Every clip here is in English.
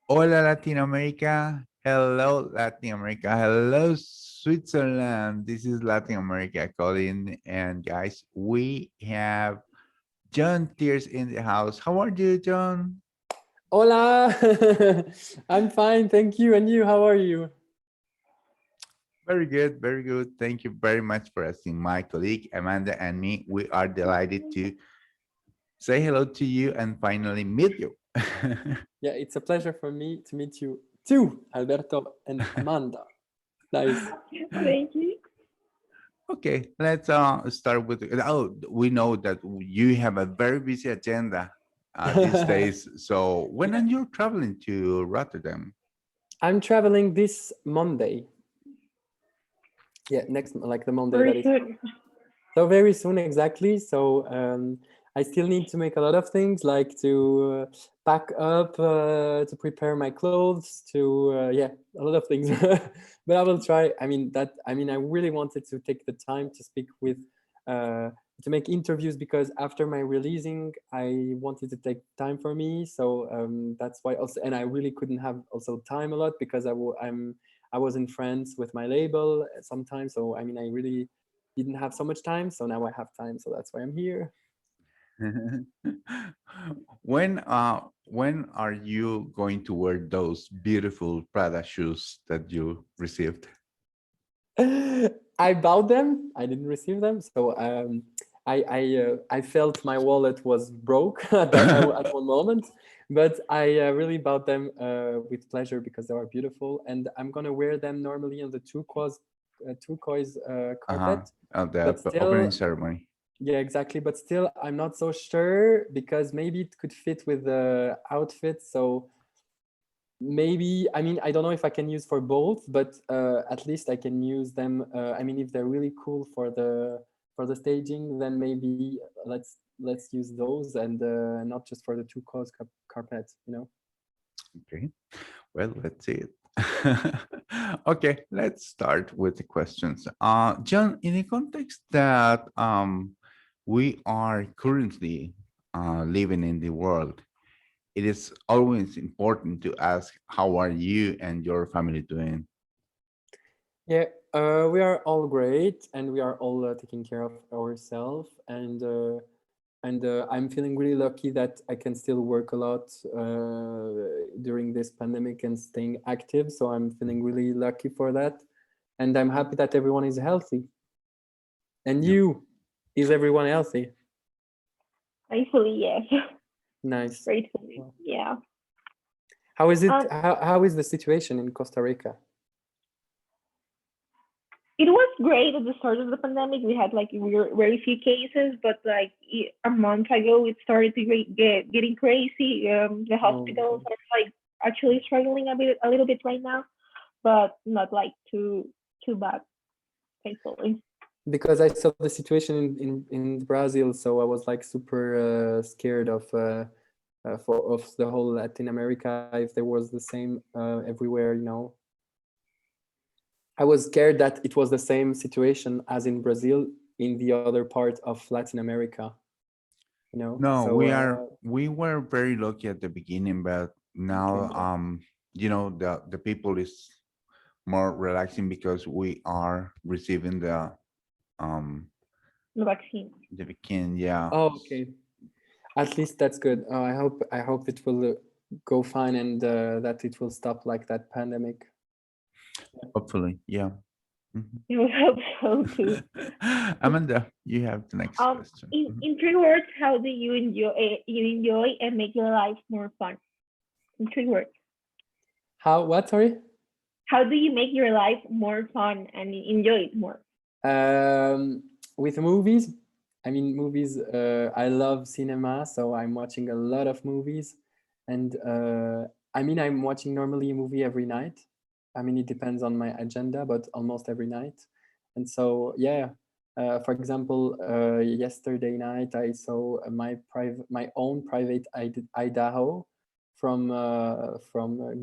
Hola Latinoamérica. Hello Latinoamérica. Hello Switzerland. This is Latin America calling. And guys, we have John Tears in the house. How are you, John? Hola, I'm fine, thank you. And you, how are you? Very good, very good. Thank you very much for asking. My colleague Amanda and me, we are delighted to say hello to you and finally meet you. Yeah, it's a pleasure for me to meet you too, Alberto and Amanda. Nice. Thank you. Okay, let's start with. Oh, we know that you have a very busy agenda these days. So when are Yeah, you traveling to Rotterdam? I'm traveling this Monday. Yeah, next, like the Monday that Very is. soon. So very soon, exactly. So I still need to make a lot of things, like to pack up, to prepare my clothes, to yeah, a lot of things. But I will try. I really wanted to take the time to speak with, to make interviews because after my releasing, I wanted to take time for me. So that's why also, and I really couldn't have also time a lot because I was in France with my label sometimes. So I really didn't have so much time, so now I have time, so that's why I'm here. When are you going to wear those beautiful Prada shoes that you received? I bought them. I didn't receive them, so I felt my wallet was broke at one moment, but I really bought them with pleasure because they are beautiful, and I'm gonna wear them normally on the turquoise Uh-huh. carpet, The but opening still. ceremony. Yeah, exactly. But still, I'm not so sure because maybe it could fit with the outfit. So maybe, I don't know if I can use for both, but at least I can use them. If they're really cool for the staging, then maybe let's use those and not just for the two cause carpet. Okay. Well, let's see it. Okay, let's start with the questions. John, in the context that we are currently living in the world, it is always important to ask, how are you and your family doing? Yeah, we are all great, and we are all taking care of ourselves, and I'm feeling really lucky that I can still work a lot during this pandemic and staying active. So I'm feeling really lucky for that, and I'm happy that everyone is healthy. And Yeah. you, is everyone healthy? Gratefully, yes. Nice. Gratefully, Well, yeah. how is it? Um, How is the situation in Costa Rica? it was great at the start of the pandemic. We had like very few cases, but like a month ago, it started to getting crazy. The Oh my hospitals God. are like actually struggling a little bit right now, but not like too bad, thankfully. Because I saw the situation in Brazil, so I was like super scared of the whole Latin America if there was the same everywhere. I was scared that it was the same situation as in Brazil in the other part of Latin America. No, So we were very lucky at the beginning, but now okay, the people is more relaxing because we are receiving um The vaccine. the vaccine, yeah. oh okay, at least that's good. I hope it will go fine and that it will stop like that pandemic. Hopefully, yeah. Mhm. I would hope so too. Amanda, you have the next Um, question. in Mhm. in 3 words, how do you enjoy and make your life more fun? In 3 words, How? What? Sorry. how do you make your life more fun and enjoy it more? Um, with movies, movies. I love cinema, so I'm watching a lot of movies, and I'm watching normally a movie every night. It depends on my agenda, but almost every night. And so, yeah. For example, yesterday night I saw my own private Idaho from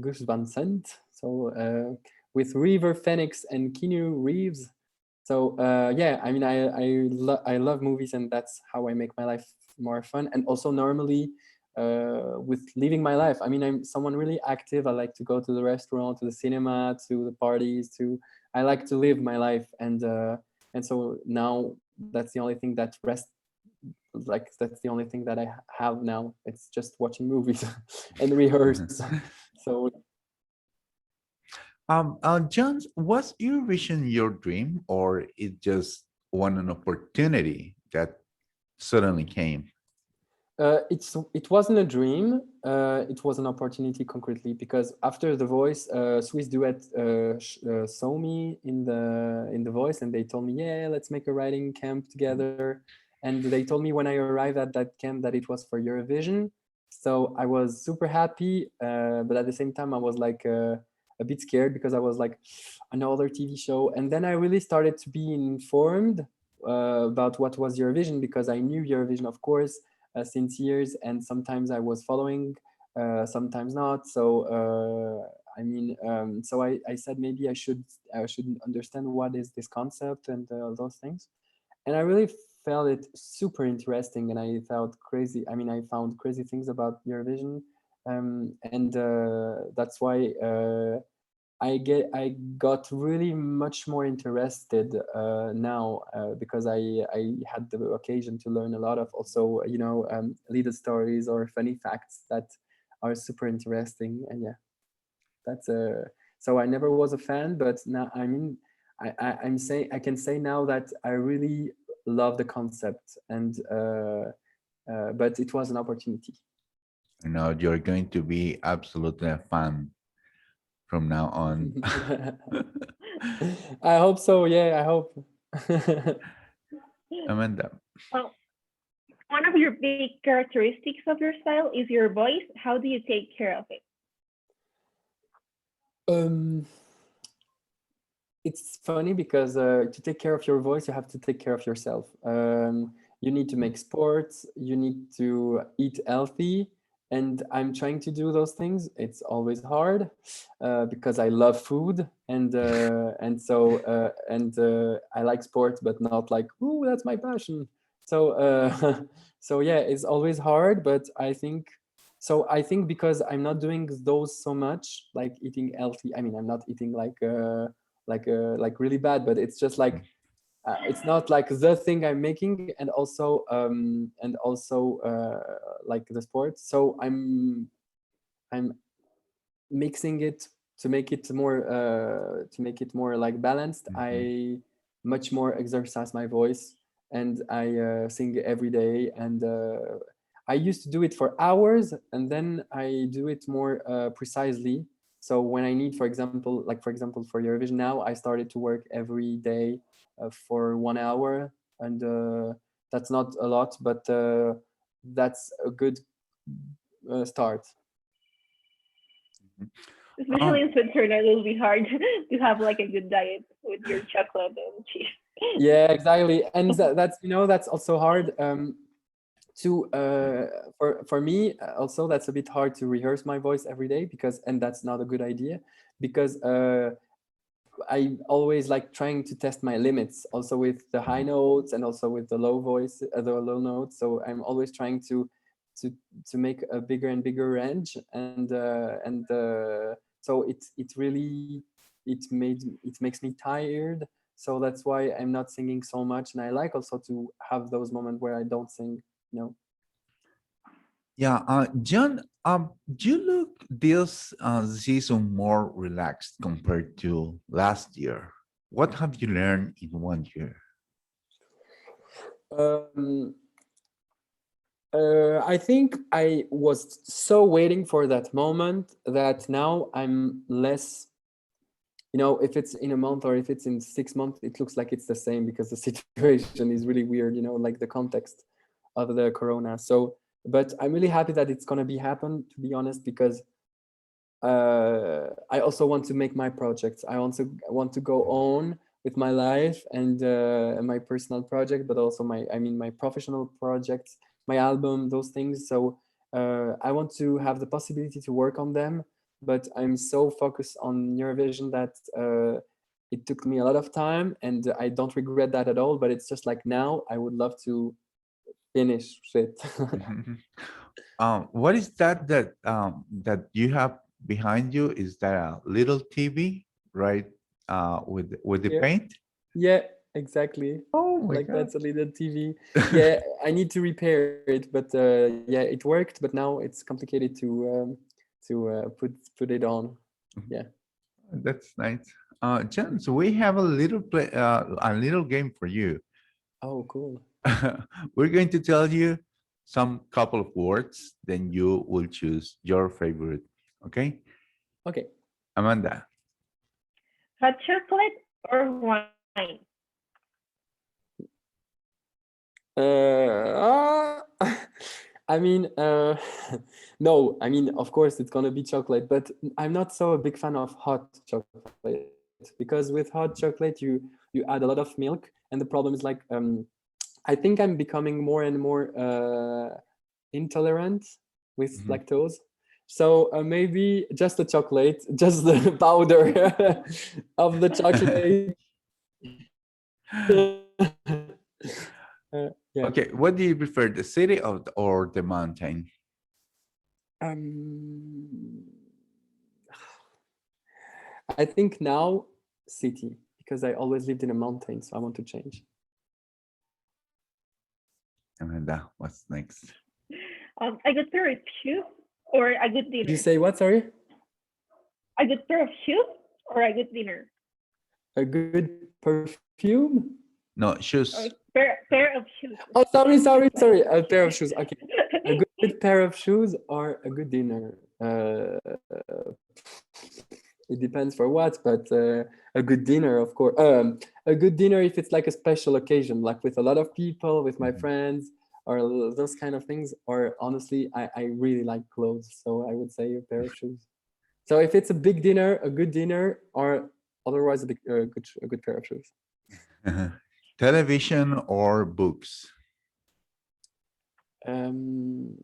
Gus Van Sant. So with River Phoenix and Keanu Reeves. So yeah, I love movies, and that's how I make my life more fun. And also normally with living my life. I mean, I'm someone really active. I like to go to the restaurant, to the cinema, to the parties. I like to live my life, and so now that's the only thing that rests. Like that's the only thing that I have now. It's just watching movies and rehearse. So. Gjons, was Eurovision your dream, or it just an opportunity that suddenly came? It wasn't a dream. It was an opportunity concretely, because after The Voice, Swiss Duet saw me in the Voice, and they told me, yeah, let's make a writing camp together. And they told me when I arrived at that camp that it was for Eurovision. So I was super happy, but at the same time I was like a bit scared, because I was like, another TV show. And then I really started to be informed about what was Eurovision, because I knew Eurovision, of course, since years, and sometimes I was following, sometimes not. So so I said maybe I should understand what is this concept and those things. And I really felt it super interesting, and I felt crazy. I mean, I found crazy things about Eurovision, and that's why I got really much more interested now, because I had the occasion to learn a lot of also, little stories or funny facts that are super interesting. And yeah, that's so I never was a fan, but now I mean, I'm saying, I can say now that I really love the concept, and but it was an opportunity. You're going to be absolutely a fan from now on. I hope so. Yeah, I hope. Amanda. Well, one of your big characteristics of your style is your voice. How do you take care of it? It's funny because to take care of your voice, you have to take care of yourself. You need to make sports, you need to eat healthy, and I'm trying to do those things. It's always hard because I love food, and I like sports, but not like, ooh, that's my passion. So so yeah, it's always hard, but I think because I'm not doing those so much, like eating healthy. I mean, I'm not eating like really bad, but it's just like it's not like the thing I'm making, and also like the sport. So I'm mixing it to make it more like balanced. I much more exercise my voice, and I sing every day, and I used to do it for hours, and then I do it more precisely. So when I need, for example, for Eurovision now, I started to work every day for 1 hour, and that's not a lot, but that's a good start. Especially in Switzerland, it will be hard to have like a good diet with your chocolate and cheese. Yeah, exactly, and that's also hard. For me also, that's a bit hard to rehearse my voice every day, and that's not a good idea, because I always like trying to test my limits, also with the high notes and also with the low voice, the low notes. So I'm always trying to make a bigger and bigger range, and so it really it makes me tired. So that's why I'm not singing so much, and I like also to have those moments where I don't sing. Yeah, John, you look this season more relaxed compared to last year. What have you learned in 1 year? I think I was so waiting for that moment that now I'm less, if it's in a month or if it's in 6 months, it looks like it's the same, because the situation is really weird, like the context of the corona. So, but I'm really happy that it's going to be happen, to be honest, because I also want to make my projects. I also want to go on with my life and my personal project, but also my professional projects, my album, those things. So I want to have the possibility to work on them, but I'm so focused on Eurovision that it took me a lot of time, and I don't regret that at all. But it's just like now I would love to finish it. What is that that you have behind you? Is that a little TV, right? With the Yeah, paint? yeah, exactly. Oh my Like God. that's a little TV. Yeah, I need to repair it, but yeah, it worked. But now it's complicated to put it on. Yeah. That's nice. John, so we have a little game for you. Oh, cool. We're going to tell you some couple of words, then you will choose your favorite. Okay, Okay. Amanda. Hot chocolate or wine? I mean, no, I mean, of course it's gonna be chocolate, but I'm not so a big fan of hot chocolate because with hot chocolate you add a lot of milk, and the problem is like I think I'm becoming more and more intolerant with Mhm. lactose. So maybe just the chocolate, just the powder of the chocolate. Yeah. Okay, what do you prefer, the city or the mountain? Um, I think now city because I always lived in a mountain, so I want to change. Amanda, what's next? A good pair of shoes or a good Did you dinner? say what? Sorry, A good pair of shoes or a good dinner? a good perfume. No, A shoes. pair of shoes. Oh, sorry. A pair of shoes. Okay, a good pair of shoes or a good dinner. It depends for what, but a good dinner, of course. A good dinner if it's like a special occasion, like with a lot of people, with my Mhm. friends, or those kind of things. Or honestly, I really like clothes, so I would say a pair of shoes. So if it's a big dinner, a good dinner, or otherwise a good pair of shoes. Television or books? Um,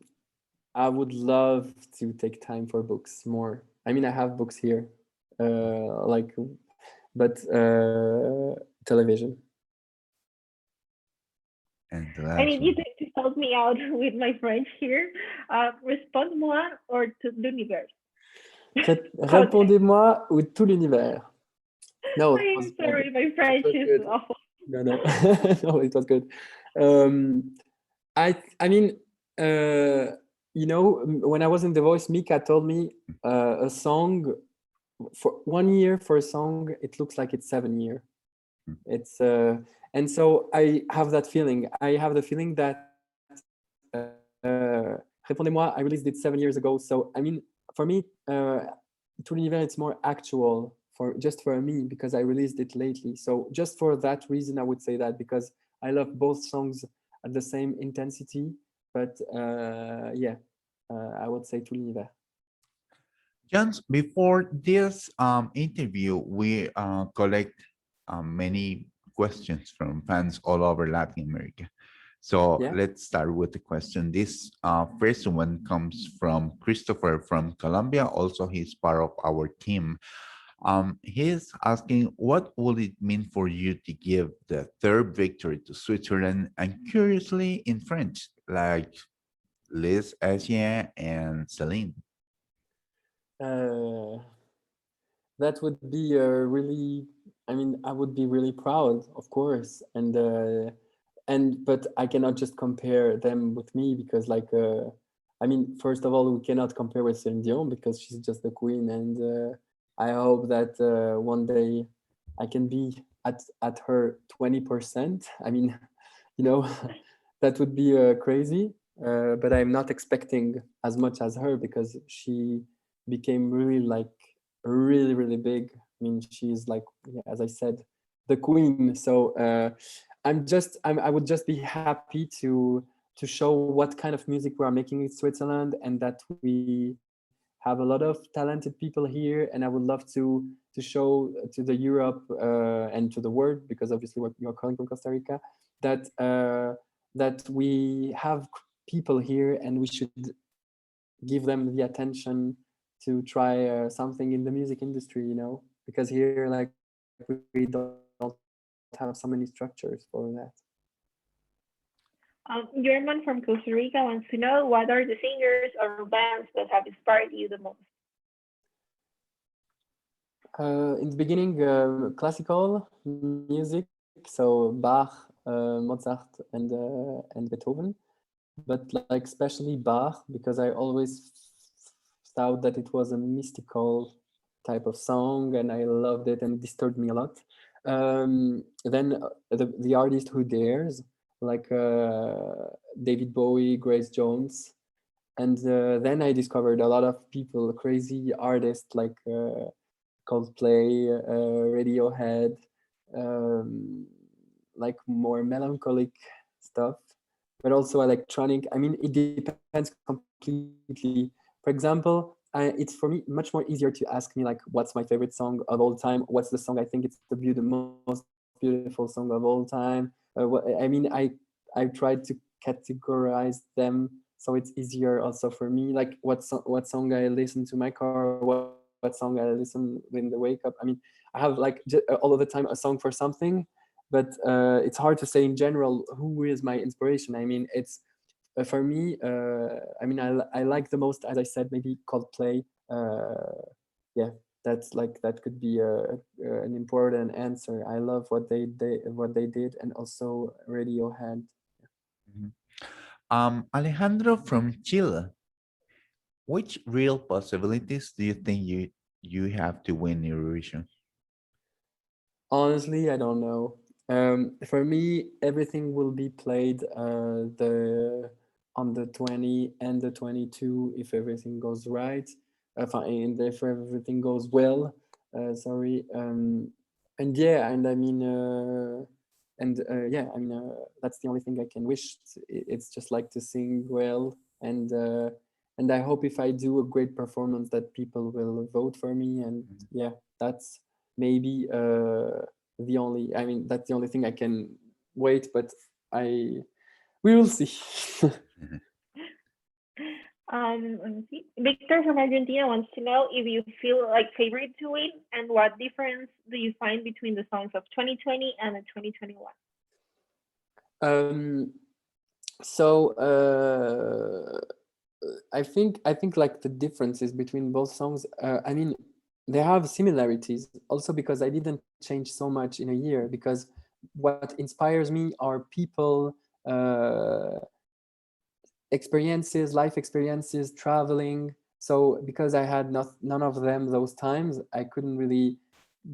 I would love to take time for books more. I mean, I have books here, like, but television. And the I last mean, you one. need to help me out with my French here. Responde-moi or to l'univers. Okay. Répondez-moi ou tout l'univers. No, it was I'm sorry, my it French was is good. awful. No, no, no, it was good. Um, I mean, you know, when I was in The Voice, Mika told me a song for 1 year for a song, it looks like it's 7 years. It's and so I have that feeling. I have the feeling that Répondez-moi, I released it 7 years ago. So I mean, for me, Tout l'univers, it's more actual for just for me because I released it lately. So just for that reason, I would say that because I love both songs at the same intensity. But yeah, I would say Tout l'univers. Jens, before this interview, we collect many questions from fans all over Latin America. So Yeah. let's start with the question. This first one comes from Christopher from Colombia. Also, he's part of our team. He's asking, what would it mean for you to give the third victory to Switzerland? And curiously, in French, like Liz, Asia, and Celine. That would be really. I mean, I would be really proud, of course, and but I cannot just compare them with me because, like, I mean, first of all, we cannot compare with Celine Dion because she's just the queen, and I hope that one day I can be at her 20%. I mean, you know, that would be crazy. But I'm not expecting as much as her because she became really like really really big. I mean, she's like, yeah, as I said, the queen. So I would just be happy to show what kind of music we are making in Switzerland and that we have a lot of talented people here. And I would love to show to the Europe and to the world, because obviously you're calling from Costa Rica, that that we have people here and we should give them the attention to try something in the music industry, you know, because here like we don't have so many structures for that. German from Costa Rica wants to know what are the singers or bands that have inspired you the most? In the beginning, classical music, so Bach, Mozart, and Beethoven, but like especially Bach, because I always thought that it was a mystical type of song, and I loved it, and it disturbed me a lot. Then the artist who dares, like David Bowie, Grace Jones, and then I discovered a lot of people, crazy artists like Coldplay, Radiohead, like more melancholic stuff, but also electronic. I mean, it depends completely. For example, it's for me much more easier to ask me like, what's my favorite song of all time? What's the song I think it's the most beautiful song of all time? I mean, I tried to categorize them so it's easier also for me. Like what song I listen to my car, what song I listen when I wake up. I mean, I have like all of the time a song for something, but it's hard to say in general who is my inspiration. I mean, it's for me. I mean, I like the most, as I said, maybe Coldplay. Yeah, that's like that could be an important answer. I love what they did, and also Radiohead. Mhm. Alejandro from Chile, which real possibilities do you think you have to win Eurovision? Honestly, I don't know. For me, everything will be played the on the 20 and the 22 if everything goes right. And if everything goes well, sorry. And yeah, and I mean, yeah, I mean, that's the only thing I can wish. It's just like to sing well, and I hope if I do a great performance that people will vote for me. And yeah, that's maybe the only, I mean, that's the only thing I can wait, but we will see. Let me see. Victor from Argentina wants to know if you feel like favorite to win and what difference do you find between the songs of 2020 and the 2021? So I think like the differences between both songs, I mean, they have similarities also because I didn't change so much in a year, because what inspires me are people, experiences, life experiences, traveling. So because I had none of them those times, I couldn't really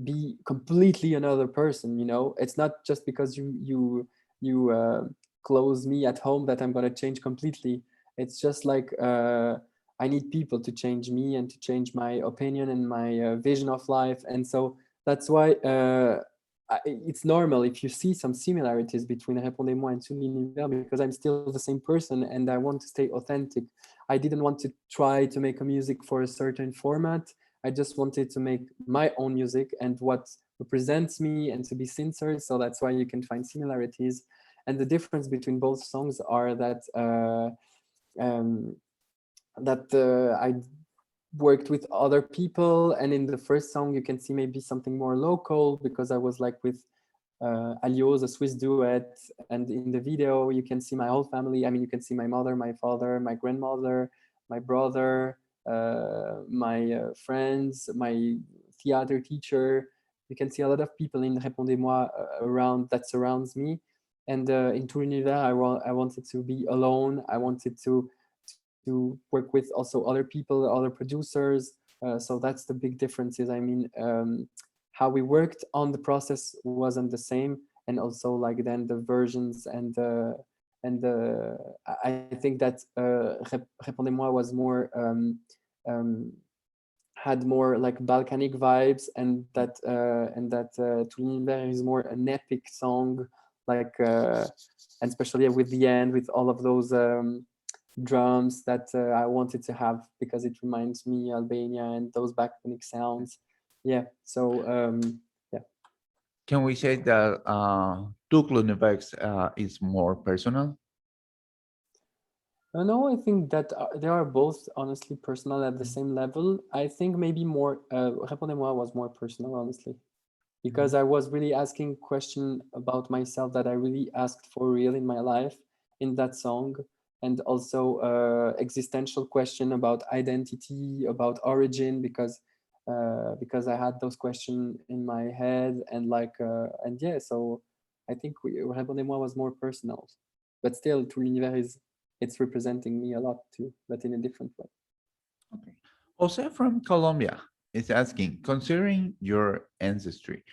be completely another person. You know, it's not just because you close me at home that I'm gonna change completely. It's just like I need people to change me and to change my opinion and my vision of life, and so that's why it's normal if you see some similarities between Répondez-moi and Sous l'univers, because I'm still the same person and I want to stay authentic. I didn't want to try to make a music for a certain format. I just wanted to make my own music and what represents me and to be sincere. So that's why you can find similarities. And the difference between both songs are that um, I worked with other people, and in the first song you can see maybe something more local because I was like with Alios, a Swiss duet, and in the video you can see my whole family. I mean, you can see my mother, my father, my grandmother, my brother, my friends, my theater teacher. You can see a lot of people in Répondez-moi around that surrounds me. And in Tout l'univers, I wanted to be alone. I wanted to work with also other people, other producers. So that's the big differences. I mean, how we worked on the process wasn't the same, and also like then the versions and I think that Répondez-moi was more um, had more like Balkanic vibes, and that Tout l'univers is more an epic song, like and especially with the end with all of those drums that I wanted to have because it reminds me Albania and those Balkanic sounds. Yeah. So yeah. Can we say that Tuklunivex is more personal? No, I think that they are both honestly personal at the same level. I think maybe more Répondez-moi was more personal, honestly, because I was really asking question about myself that I really asked for real in my life, in that song, and also existential question about identity, about origin, because I had those questions in my head, and and yeah, so I think Répondez-moi was more personal, but still Tout l'univers it's representing me a lot too, but in a different way. Okay. Jose from Colombia is asking, considering your ancestry,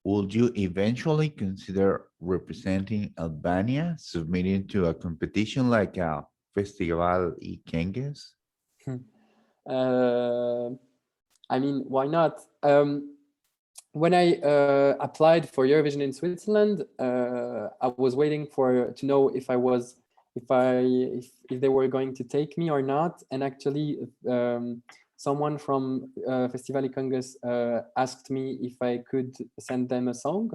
would you eventually consider representing Albania, submitting to a competition like a Festival y Kenges? I mean, why not? When I applied for Eurovision in Switzerland, I was waiting to know if they were going to take me or not. And actually, someone from Festival y Congress asked me if I could send them a song.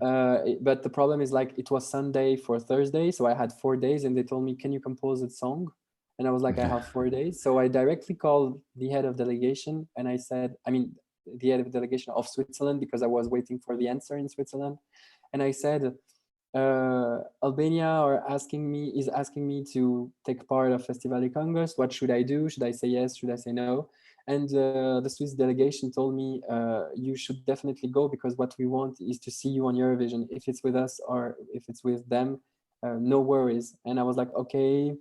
But the problem is, like, it was Sunday for Thursday, so I had 4 days, and they told me, "Can you compose a song?" And I was like, "I have 4 days." So I directly called the head of delegation, and I said, the head of delegation of Switzerland, because I was waiting for the answer in Switzerland, and I said, Albania is asking me to take part of Festival y Congress. What should I do? Should I say yes? Should I say no? And the Swiss delegation told me, you should definitely go, because what we want is to see you on Eurovision. If it's with us or if it's with them, no worries. And I was like, okay,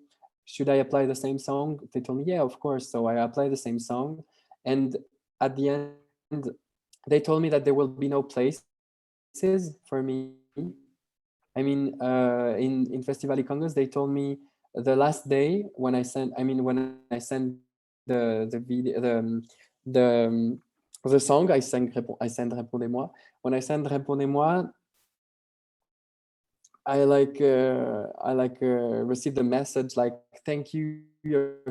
should I apply the same song? They told me, yeah, of course. So I applied the same song. And at the end, they told me that there will be no places for me. I mean, in Festival y Congress, they told me the last day when I sent the video, the song, I sent Répondez-moi. When I sent Répondez-moi, I received a message like, "Thank you, your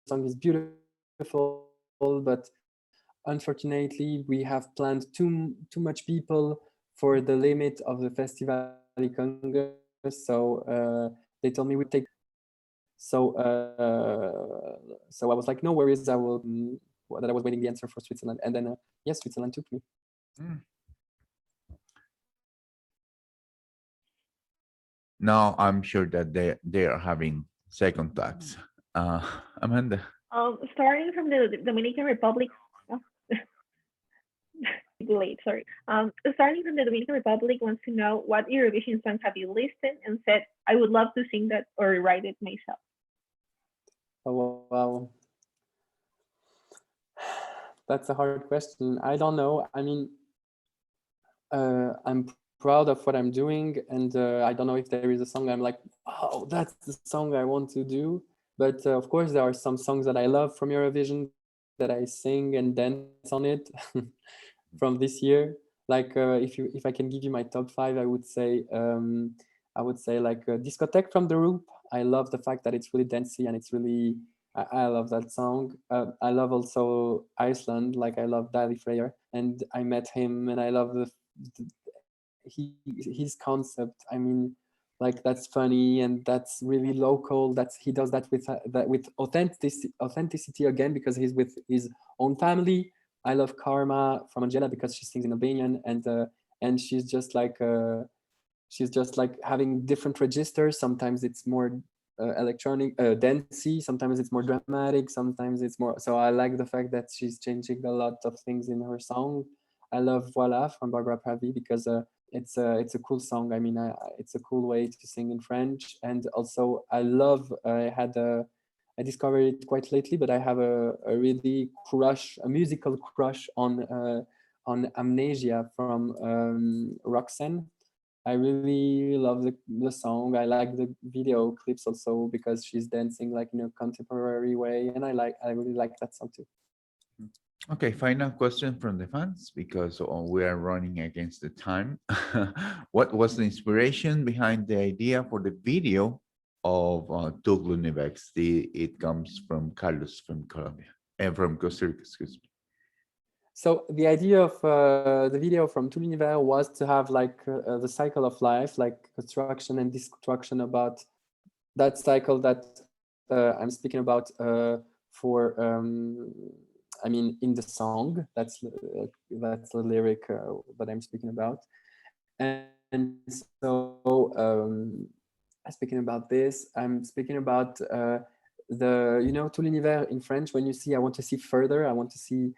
song is beautiful, but unfortunately we have planned too much people for the limit of the Festival y Congress." So they told me we take. So I was like, no worries, I will. That I was waiting the answer for Switzerland, and then yes, Switzerland took me. Now I'm sure that they are having second thoughts. Amanda. Starting from the Dominican Republic. Delayed, sorry. Starting from the Dominican Republic wants to know, what Eurovision songs have you listened and said, "I would love to sing that or write it myself"? Oh, wow. That's a hard question. I don't know. I mean, I'm proud of what I'm doing, and I don't know if there is a song I'm like, oh, that's the song I want to do. But of course, there are some songs that I love from Eurovision that I sing and dance on it from this year. Like if I can give you my top 5, I would say like Discotheque from The Roop. I love the fact that it's really dancey and it's really, I love that song. I love also Iceland, like I love Daði Freyr, and I met him and I love his concept. I mean, like, that's funny and that's really local. He does that with authenticity again, because he's with his own family. I love Karma from Angela because she sings in Albanian, and she's just like having different registers. Sometimes it's more electronic, dancey. Sometimes it's more dramatic. Sometimes it's more. So I like the fact that she's changing a lot of things in her song. I love Voila from Barbara Pravi because it's a cool song. I mean, it's a cool way to sing in French. And also I love. I discovered it quite lately, but I have a really a musical crush on Amnesia from Roxanne. I really love the song. I like the video clips also because she's dancing like in a contemporary way, and I really like that song too. Okay, final question from the fans, because we are running against the time. What was the inspiration behind the idea for the video of Tout l'univers? It comes from Carlos from Colombia and from Costa Rica, excuse me. So the idea of the video from Tout l'univers was to have like the cycle of life, like construction and destruction, about that cycle that I'm speaking about I mean, in the song. That's the lyric that I'm speaking about. And so speaking about this. I'm speaking about tout l'univers in French. When you see, I want to see further. I want to see.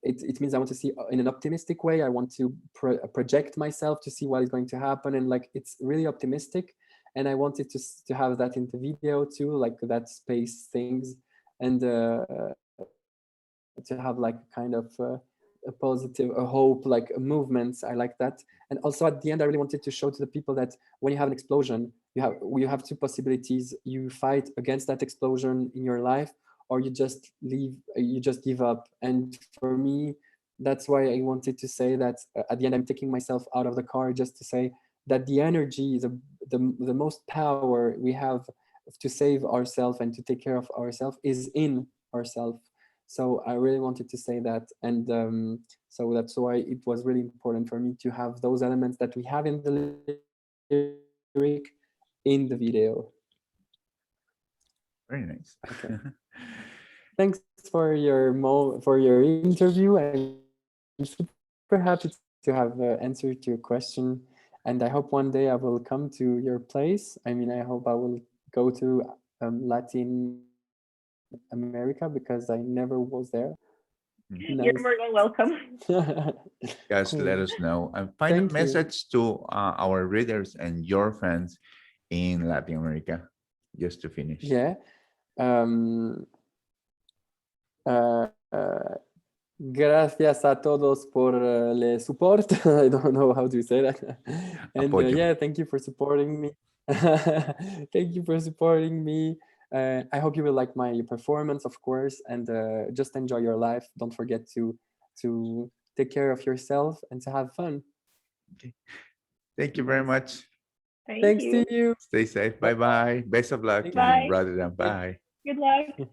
It means I want to see in an optimistic way. I want to project myself to see what is going to happen, and like it's really optimistic. And I wanted to have that in the video too, like that space things, and to have like kind of a positive, a hope, like movements. I like that. And also at the end, I really wanted to show to the people that when you have an explosion, you have two possibilities. You fight against that explosion in your life, or you just leave, you just give up. And for me, that's why I wanted to say that at the end, I'm taking myself out of the car just to say that the energy, the most power we have to save ourselves and to take care of ourselves is in ourselves. So I really wanted to say that. And so that's why it was really important for me to have those elements that we have in the lyric in the video. Very nice. Okay. Thanks for your interview. I'm super happy to have answered your question, and I hope one day I will come to your place. I mean, I hope I will go to Latin America because I never was there. You're more than welcome. Guys, let us know. And final Thank you. message to our readers and your fans in Latin America, just to finish. Yeah. Gracias a todos por el support. I don't know how to say that. And yeah, thank you for supporting me. Thank you for supporting me. I hope you will like my performance, of course, and just enjoy your life. Don't forget to take care of yourself and to have fun. Okay. Thank you very much. Thanks to you. Stay safe. Bye-bye. Best of luck. Bye. Rather than bye. Good luck.